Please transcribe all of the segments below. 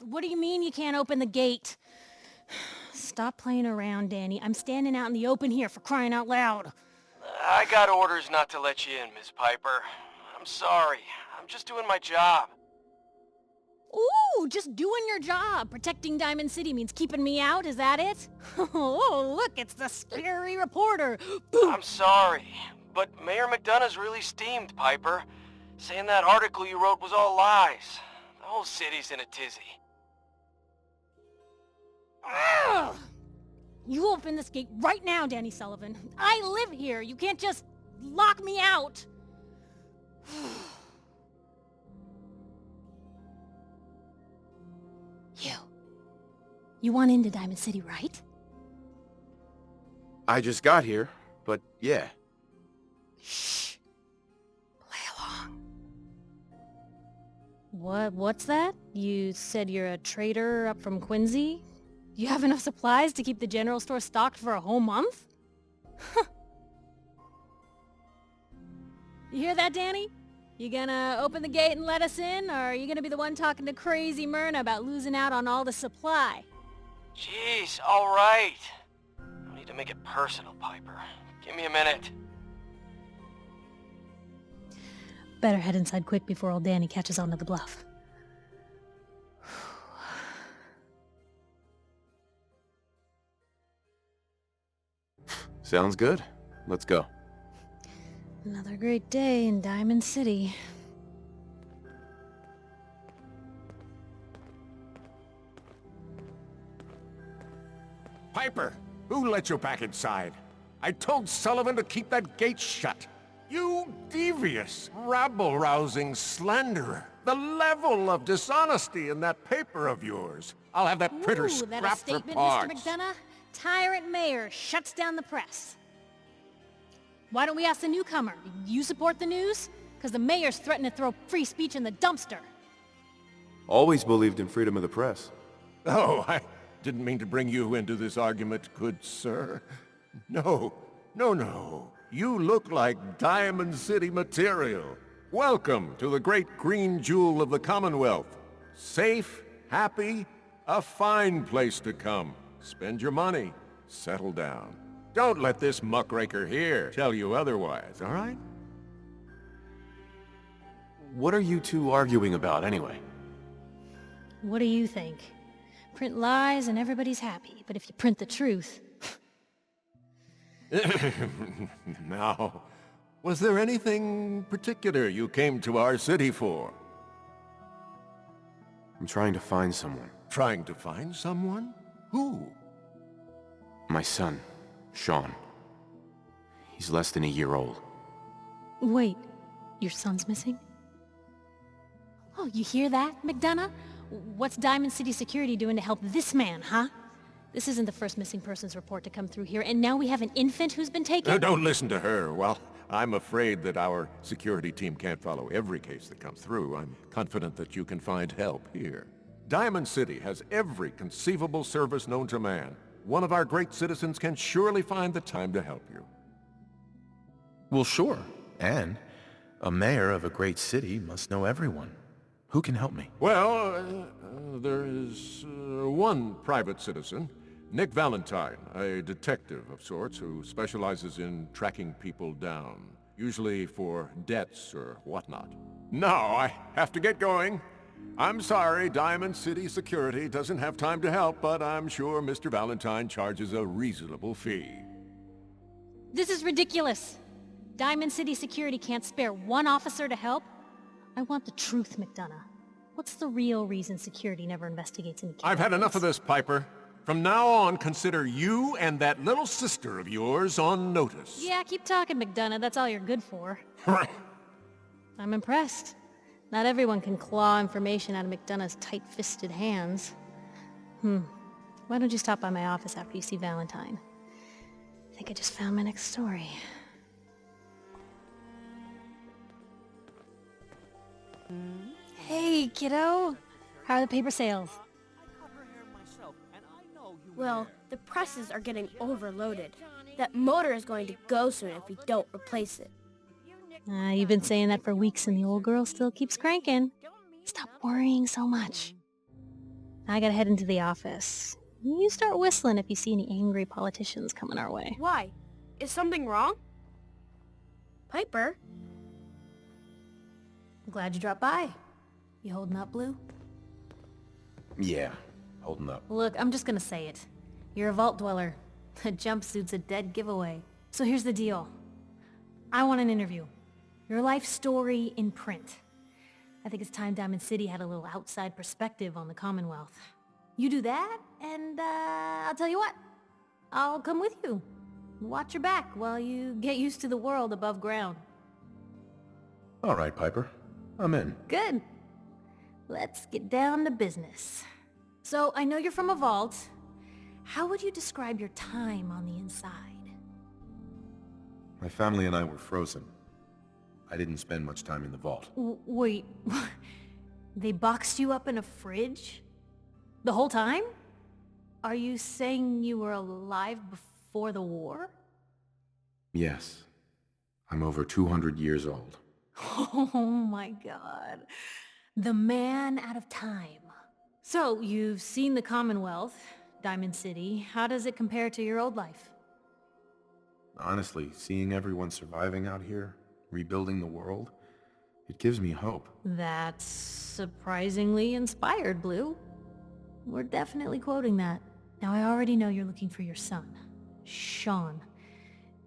What do you mean you can't open the gate? Stop playing around, Danny. I'm standing out in the open here, for crying out loud. I got orders not to let you in, Miss Piper. I'm sorry. I'm just doing my job. Ooh, just doing your job. Protecting Diamond City means keeping me out, is that it? Oh, look, it's the scary reporter. Boom. I'm sorry, but Mayor McDonough's really steamed, Piper. Saying that article you wrote was all lies. The whole city's in a tizzy. Ugh. You open this gate right now, Danny Sullivan. I live here. You can't just lock me out. You want into Diamond City, right? I just got here, but yeah. Shh. Play along. What's that? You said you're a trader up from Quincy? You have enough supplies to keep the general store stocked for a whole month? You hear that, Danny? You gonna open the gate and let us in, or are you gonna be the one talking to crazy Myrna about losing out on all the supply? Jeez, all right. No need to make it personal, Piper. Give me a minute. Better head inside quick before old Danny catches on to the bluff. Sounds good. Let's go. Another great day in Diamond City. Piper, who let you back inside? I told Sullivan to keep that gate shut. You devious, rabble-rousing slanderer. The level of dishonesty in that paper of yours. I'll have that printer Ooh, that a scrapped for statement, parts. Mr. McDonough? Tyrant mayor shuts down the press. Why don't we ask the newcomer? You support the news? Because the mayor's threatened to throw free speech in the dumpster. Always believed in freedom of the press. Oh, I didn't mean to bring you into this argument, good sir. No. You look like Diamond City material. Welcome to the great green jewel of the Commonwealth. Safe, happy, a fine place to come. Spend your money, settle down. Don't let this muckraker here tell you otherwise, all right? What are you two arguing about, anyway? What do you think? Print lies and everybody's happy, but if you print the truth... Now, was there anything particular you came to our city for? I'm trying to find someone. Trying to find someone? Who? My son, Sean. He's less than a year old. Wait, your son's missing? Oh, you hear that, McDonough? What's Diamond City Security doing to help this man, huh? This isn't the first missing persons report to come through here, and now we have an infant who's been taken? Don't listen to her. Well, I'm afraid that our security team can't follow every case that comes through. I'm confident that you can find help here. Diamond City has every conceivable service known to man. One of our great citizens can surely find the time to help you. Well, sure. And a mayor of a great city must know everyone. Who can help me? Well, there is one private citizen, Nick Valentine, a detective of sorts who specializes in tracking people down, usually for debts or whatnot. Now, I have to get going. I'm sorry, Diamond City Security doesn't have time to help, but I'm sure Mr. Valentine charges a reasonable fee. This is ridiculous. Diamond City Security can't spare one officer to help. I want the truth, McDonough. What's the real reason security never investigates any kidnappings? I've had enough of this, Piper. From now on, consider you and that little sister of yours on notice. Yeah, keep talking, McDonough. That's all you're good for. I'm impressed. Not everyone can claw information out of McDonough's tight-fisted hands. Why don't you stop by my office after you see Valentine? I think I just found my next story. Hey, kiddo. How are the paper sales? Well, the presses are getting overloaded. That motor is going to go soon if we don't replace it. You've been saying that for weeks and the old girl still keeps cranking. Stop worrying so much. I gotta head into the office. You start whistling if you see any angry politicians coming our way. Why? Is something wrong? Piper? Glad you dropped by. You holding up, Blue? Yeah, holding up. Look, I'm just gonna say it. You're a vault dweller. A jumpsuit's a dead giveaway. So here's the deal. I want an interview. Your life story in print. I think it's time Diamond City had a little outside perspective on the Commonwealth. You do that, and I'll tell you what. I'll come with you. Watch your back while you get used to the world above ground. All right, Piper. I'm in. Good. Let's get down to business. So, I know you're from a vault. How would you describe your time on the inside? My family and I were frozen. I didn't spend much time in the vault. Wait, they boxed you up in a fridge? The whole time? Are you saying you were alive before the war? Yes. I'm over 200 years old. Oh my god. The man out of time. So, you've seen the Commonwealth, Diamond City. How does it compare to your old life? Honestly, seeing everyone surviving out here, rebuilding the world, it gives me hope. That's surprisingly inspired, Blue. We're definitely quoting that. Now, I already know you're looking for your son, Sean.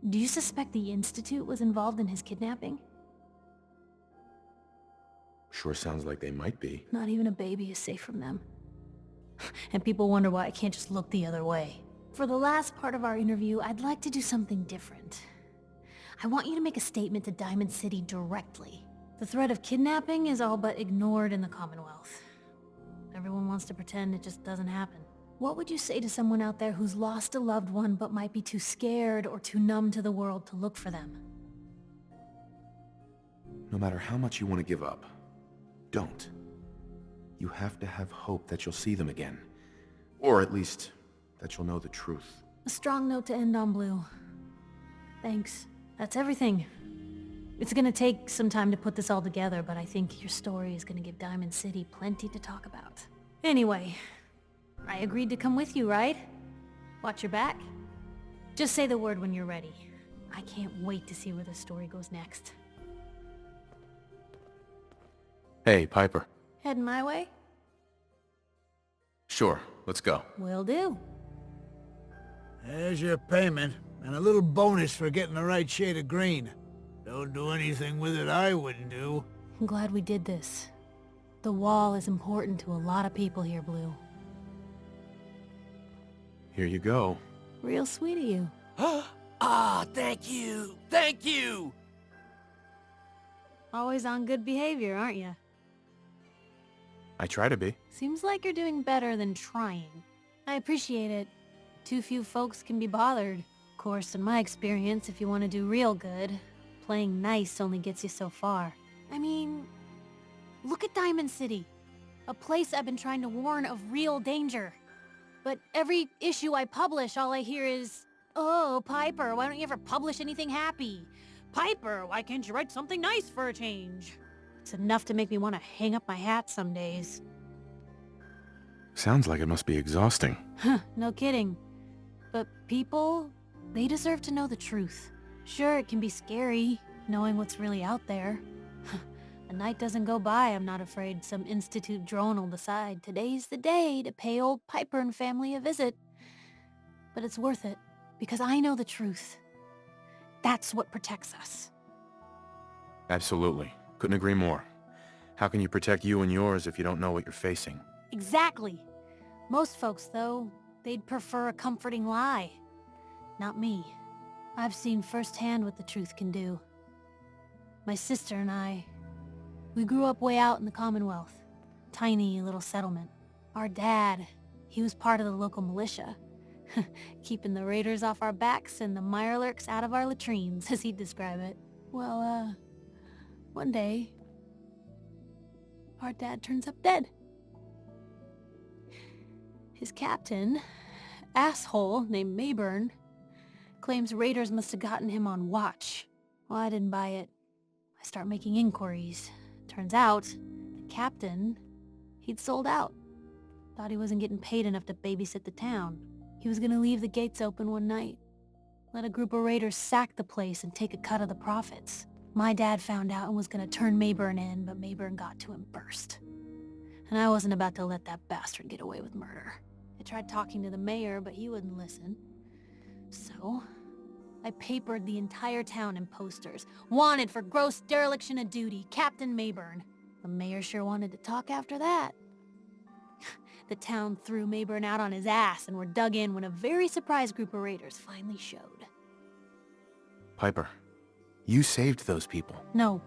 Do you suspect the Institute was involved in his kidnapping? Sure sounds like they might be. Not even a baby is safe from them. And people wonder why I can't just look the other way. For the last part of our interview, I'd like to do something different. I want you to make a statement to Diamond City directly. The threat of kidnapping is all but ignored in the Commonwealth. Everyone wants to pretend it just doesn't happen. What would you say to someone out there who's lost a loved one but might be too scared or too numb to the world to look for them? No matter how much you want to give up, don't. You have to have hope that you'll see them again. Or at least, that you'll know the truth. A strong note to end on, Blue. Thanks. That's everything. It's gonna take some time to put this all together, but I think your story is gonna give Diamond City plenty to talk about. Anyway, I agreed to come with you, right? Watch your back. Just say the word when you're ready. I can't wait to see where the story goes next. Hey, Piper. Heading my way? Sure, let's go. Will do. There's your payment, and a little bonus for getting the right shade of green. Don't do anything with it I wouldn't do. I'm glad we did this. The wall is important to a lot of people here, Blue. Here you go. Real sweet of you. Ah, thank you! Thank you! Always on good behavior, aren't you? I try to be. Seems like you're doing better than trying. I appreciate it. Too few folks can be bothered. Of course, in my experience, if you want to do real good, playing nice only gets you so far. I mean, look at Diamond City. A place I've been trying to warn of real danger. But every issue I publish, all I hear is, "Oh, Piper, why don't you ever publish anything happy? Piper, why can't you write something nice for a change?" It's enough to make me want to hang up my hat some days. Sounds like it must be exhausting. Huh, no kidding. But people, they deserve to know the truth. Sure, it can be scary, knowing what's really out there. A night doesn't go by, I'm not afraid some Institute drone will decide today's the day to pay old Piper and family a visit. But it's worth it, because I know the truth. That's what protects us. Absolutely. Couldn't agree more. How can you protect you and yours if you don't know what you're facing? Exactly. Most folks, though, they'd prefer a comforting lie. Not me. I've seen firsthand what the truth can do. My sister and I, we grew up way out in the Commonwealth. Tiny little settlement. Our dad, he was part of the local militia. Keeping the raiders off our backs and the mirelurks out of our latrines, as he'd describe it. Well, one day, our dad turns up dead. His captain, asshole named Mayburn, claims raiders must have gotten him on watch. Well, I didn't buy it. I start making inquiries. Turns out, the captain, he'd sold out. Thought he wasn't getting paid enough to babysit the town. He was gonna leave the gates open one night. Let a group of raiders sack the place and take a cut of the profits. My dad found out and was gonna turn Mayburn in, but Mayburn got to him first. And I wasn't about to let that bastard get away with murder. I tried talking to the mayor, but he wouldn't listen. So, I papered the entire town in posters. Wanted for gross dereliction of duty, Captain Mayburn. The mayor sure wanted to talk after that. The town threw Mayburn out on his ass and were dug in when a very surprised group of raiders finally showed. Piper, you saved those people. No.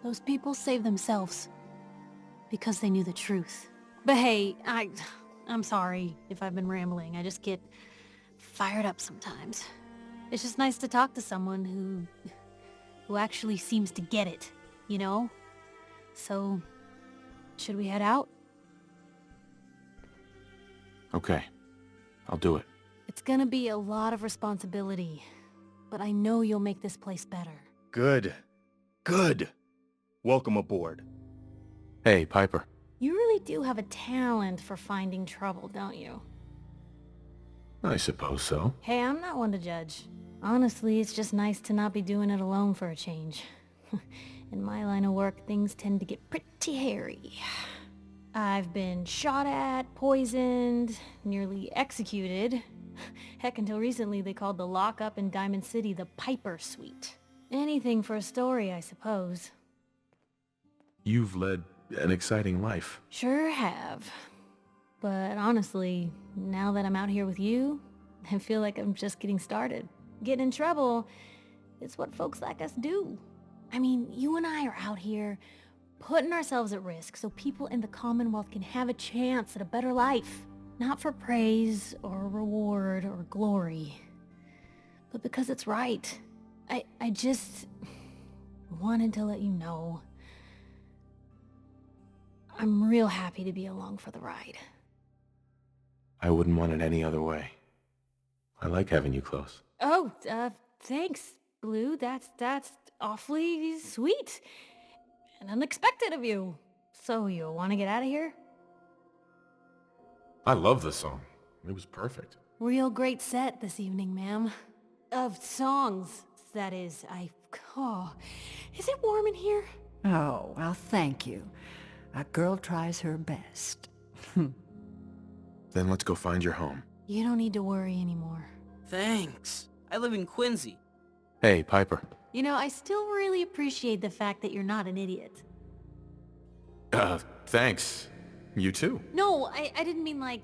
Those people saved themselves. Because they knew the truth. But hey, I'm sorry if I've been rambling. I just get fired up sometimes. It's just nice to talk to someone who actually seems to get it, you know? So, should we head out? Okay, I'll do it. It's gonna be a lot of responsibility, but I know you'll make this place better. Good. Good. Welcome aboard. Hey, Piper. You really do have a talent for finding trouble, don't you? I suppose so. Hey, I'm not one to judge. Honestly, it's just nice to not be doing it alone for a change. In my line of work, things tend to get pretty hairy. I've been shot at, poisoned, nearly executed. Heck, until recently they called the lockup in Diamond City the Piper Suite. Anything for a story, I suppose. You've led an exciting life. Sure have. But honestly, now that I'm out here with you, I feel like I'm just getting started. Getting in trouble is what folks like us do. I mean, you and I are out here putting ourselves at risk so people in the Commonwealth can have a chance at a better life. Not for praise or reward or glory, but because it's right. I just wanted to let you know I'm real happy to be along for the ride. I wouldn't want it any other way. I like having you close. Oh, thanks, Blue. That's awfully sweet and unexpected of you. So you want to get out of here? I love the song. It was perfect. Real great set this evening, ma'am. Of songs, that is. Is it warm in here? Oh, well, thank you. A girl tries her best. Then let's go find your home. You don't need to worry anymore. Thanks. I live in Quincy. Hey, Piper. You know, I still really appreciate the fact that you're not an idiot. Thanks. You too. No, I didn't mean like...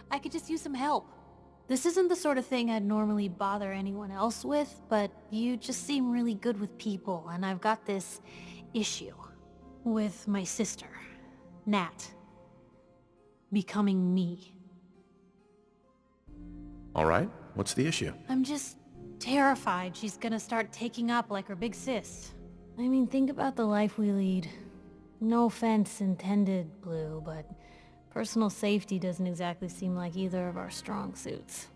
I could just use some help. This isn't the sort of thing I'd normally bother anyone else with, but you just seem really good with people, and I've got this issue with my sister, Nat, becoming me. All right, what's the issue? I'm just terrified she's gonna start taking up like her big sis. I mean, think about the life we lead. No offense intended, Blue, but personal safety doesn't exactly seem like either of our strong suits.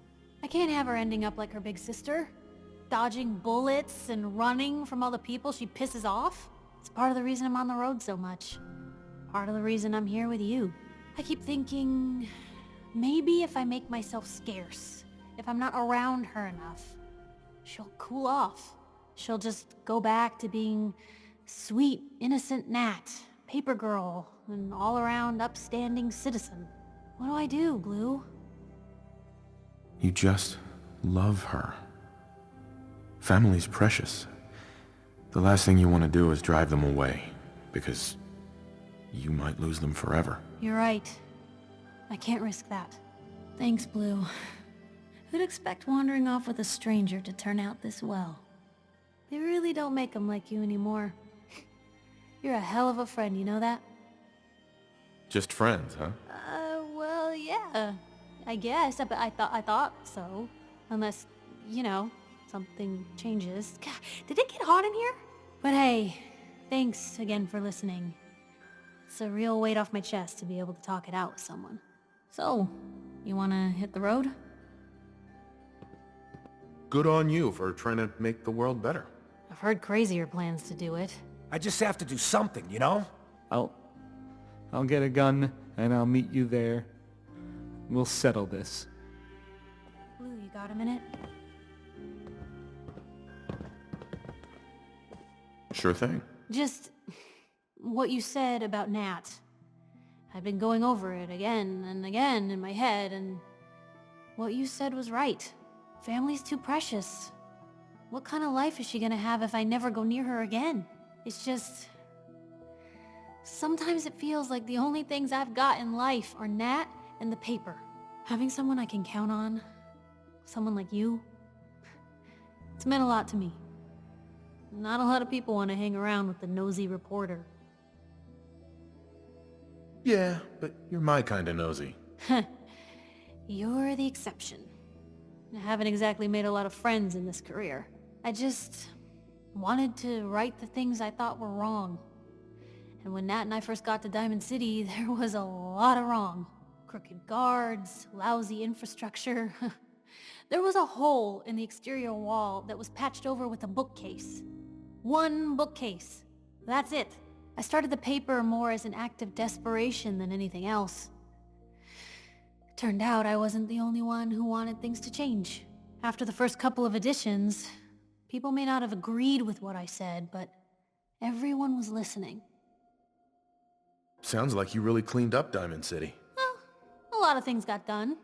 I can't have her ending up like her big sister, dodging bullets and running from all the people she pisses off. It's part of the reason I'm on the road so much. Part of the reason I'm here with you. I keep thinking, maybe if I make myself scarce, if I'm not around her enough, she'll cool off. She'll just go back to being sweet, innocent Nat, paper girl, an all-around upstanding citizen. What do I do, Blue? You just love her. Family's precious. The last thing you want to do is drive them away, because you might lose them forever. You're right. I can't risk that. Thanks, Blue. Who'd expect wandering off with a stranger to turn out this well? They really don't make them like you anymore. You're a hell of a friend, you know that? Just friends, huh? Well, yeah. I guess. I thought so. Unless, you know, something changes. God, did it get hot in here? But hey, thanks again for listening. It's a real weight off my chest to be able to talk it out with someone. So, you wanna hit the road? Good on you for trying to make the world better. I've heard crazier plans to do it. I just have to do something, you know? I'll get a gun and I'll meet you there. We'll settle this. Blue, you got a minute? Sure thing. Just what you said about Nat. I've been going over it again and again in my head, and what you said was right. Family's too precious. What kind of life is she gonna have if I never go near her again? It's just... Sometimes it feels like the only things I've got in life are Nat and the paper. Having someone I can count on, someone like you, it's meant a lot to me. Not a lot of people want to hang around with the nosy reporter. Yeah, but you're my kind of nosy. You're the exception. I haven't exactly made a lot of friends in this career. I just wanted to right the things I thought were wrong. And when Nat and I first got to Diamond City, there was a lot of wrong. Crooked guards, lousy infrastructure. There was a hole in the exterior wall that was patched over with a bookcase. One bookcase. That's it. I started the paper more as an act of desperation than anything else. It turned out I wasn't the only one who wanted things to change. After the first couple of editions, people may not have agreed with what I said, but everyone was listening. Sounds like you really cleaned up Diamond City. Well, a lot of things got done.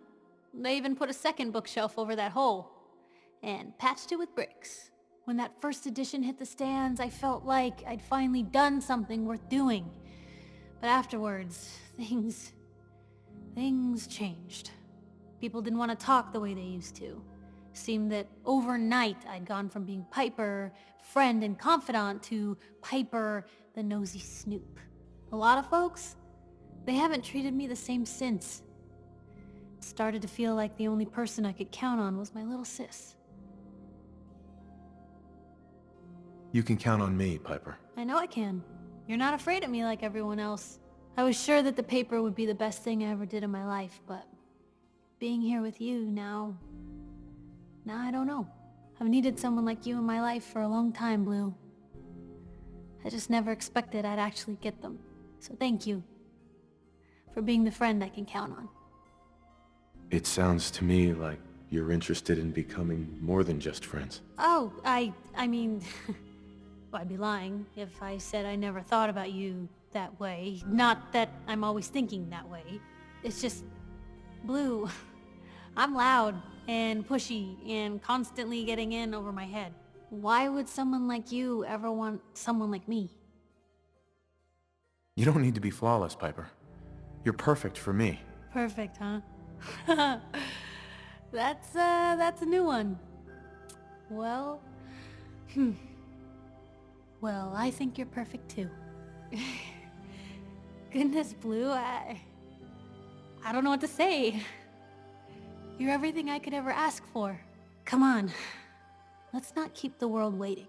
They even put a second bookshelf over that hole, and patched it with bricks. When that first edition hit the stands, I felt like I'd finally done something worth doing. But afterwards, things changed. People didn't want to talk the way they used to. Seemed that overnight I'd gone from being Piper, friend and confidant, to Piper, the nosy snoop. A lot of folks, they haven't treated me the same since. It started to feel like the only person I could count on was my little sis. You can count on me, Piper. I know I can. You're not afraid of me like everyone else. I was sure that the paper would be the best thing I ever did in my life, but being here with you now I don't know. I've needed someone like you in my life for a long time, Blue. I just never expected I'd actually get them. So thank you for being the friend I can count on. It sounds to me like you're interested in becoming more than just friends. Oh, I mean, well, I'd be lying if I said I never thought about you that way. Not that I'm always thinking that way. It's just, Blue, I'm loud and pushy and constantly getting in over my head. Why would someone like you ever want someone like me? You don't need to be flawless, Piper. You're perfect for me. Perfect, huh? That's a new one. Well, well, I think you're perfect too. Goodness, Blue, I don't know what to say. You're everything I could ever ask for. Come on, let's not keep the world waiting.